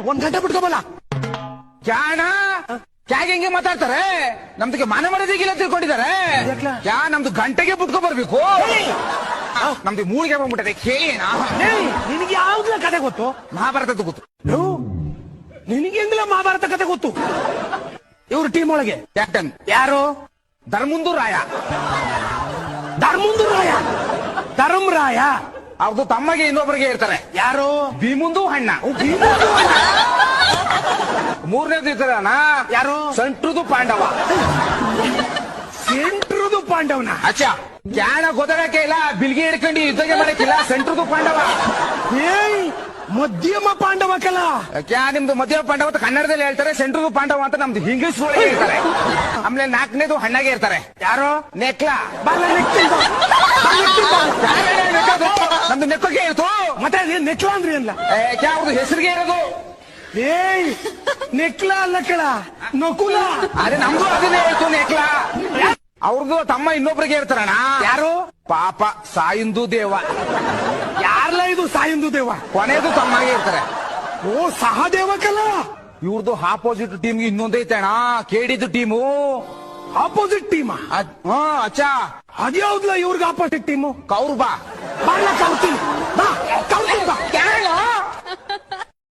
ಒಂದ್ ಗಂಟೆ ಬಿಟ್ಕೋಬಲ್ಲ. ಕ್ಯಾಣ ಕ್ಯಾಗೆ ಹೆಂಗೆ ಮಾತಾಡ್ತಾರೆ? ನಮ್ದಕ್ಕೆ ಮನೆ ಮರದಿಗಿಲ್ಲ ತಿಳ್ಕೊಂಡಿದ್ದಾರೆ. ಕ್ಯಾ ನಮ್ದು ಗಂಟೆಗೆ ಬಿಟ್ಕೊ ಬರ್ಬೇಕು. ನಮ್ದು ಮೂಳಿಗೆ ಬಂದ್ಬಿಟ್ಟದೆ ಕೇಳಿನ. ನಿನಗೆ ಯಾವ್ದಲ್ಲ ಕತೆ ಗೊತ್ತು? ಮಹಾಭಾರತದ ಗೊತ್ತು. ನಿನಗೆ ಹೆಂಗಿಲ್ಲ ಮಹಾಭಾರತ ಕತೆ ಗೊತ್ತು? ಇವ್ರ ಟೀಮ್ ಒಳಗೆ ಕ್ಯಾಪ್ಟನ್ ಯಾರು? ಧರ್ಮುಂದು ರಾಯ. ಧರ್ಮುಂದು ರಾಯ, ಧರ್ಮರಾಯ. ಅವ್ರದ್ದು ತಮ್ಮಗೆ ಇನ್ನೊಬ್ಬರಿಗೆ ಇರ್ತಾರೆ. ಯಾರು? ಭೀಮುಂದು ಅಣ್ಣ. ಮೂರನೇದು ಇರ್ತಾರಣ್ಣ ಯಾರು? ಸಂಟ್ರದು ಪಾಂಡವ. ಸೆಂಟ್ರದು ಪಾಂಡವನ. ಅಚ್ಚ ಕ್ಯಾಣ ಗೊತ್ತಾಗಕ್ಕೆ ಇಲ್ಲ, ಬಿಲ್ಗೆ ಹಿಡ್ಕೊಂಡು ಯುದ್ಧಗೆ ಮಾಡಕ್ಕಿಲ್ಲ. ಸೆಂಟ್ರದು ಪಾಂಡವ. ಏಯ್ ಮಧ್ಯಮ ಪಾಂಡವ ಕಲ. ಕ್ಯಾ ನಿಮ್ದು ಮಧ್ಯಮ ಪಾಂಡವ ಅಂತ ಕನ್ನಡದಲ್ಲಿ ಹೇಳ್ತಾರೆ, ಸೆಂಟ್ರದು ಪಾಂಡವ ಅಂತ ನಮ್ದು ಇಂಗ್ಲಿಷ್ ಒಳಗೆ ಹೇಳ್ತಾರೆ. ಆಮೇಲೆ ನಾಲ್ಕನೇದು ಹಣ್ಣಾಗೆ ಇರ್ತಾರೆ. ಯಾರು? ನೆಕ್ಲ. ಬಾಲ ನಮ್ದು ನೆಕ್ಕಗೆ ಇರ್ತು. ಮತ್ತೆ ನೆಕ್ಲ ಅಂದ್ರೆ ಏನ್ಲ? ಕ್ಯಾ ಅವ್ರದ್ದು ಹೆಸರಿಗೆ ಇರೋದು. ಏಯ್ ನೆಕ್ಲ ಅಲ್ಲ ಕಳ, ನಕುಲ. ಅದೇ ನಮ್ದು ಅದನ್ನೇ ಹೇಳ್ತು, ನೆಕ್ಲ. ಅವ್ರದ್ದು ತಮ್ಮ ಇನ್ನೊಬ್ರಿಗೆ ಇರ್ತಾರಣ್ಣ. ಯಾರು? ಪಾಪ ಸಾಯಿಂದು ದೇವ. ಯಾರ್ಲ ಇದು ಸಾಯಿಂದು ದೇವ? ಕೊನೆದು ತಮ್ಮಗೆ ಇರ್ತಾರೆ. ಓ ಸಹದೇವ ಕಲ. ಇವ್ರದ್ದು ಆಪೋಸಿಟ್ ಟೀಮ್ಗೆ ಇನ್ನೊಂದೈತೆ ಅಣ್ಣ, ಕೇಡಿದ್ದು ಟೀಮು. Opposite team? ಅಚ್ಚ ಅದ್ಯಾವ್ದಲ್ಲ ಇವ್ರಿಗೆ ಆಪೋಸಿಟ್ ಟೀಮು? ಕೌರ್ಬಾ. ಬಾಳ ಕೌರ್ತೀನಿ ಬಾ, ಕೌರ್ತೀನಿ ಬಾ.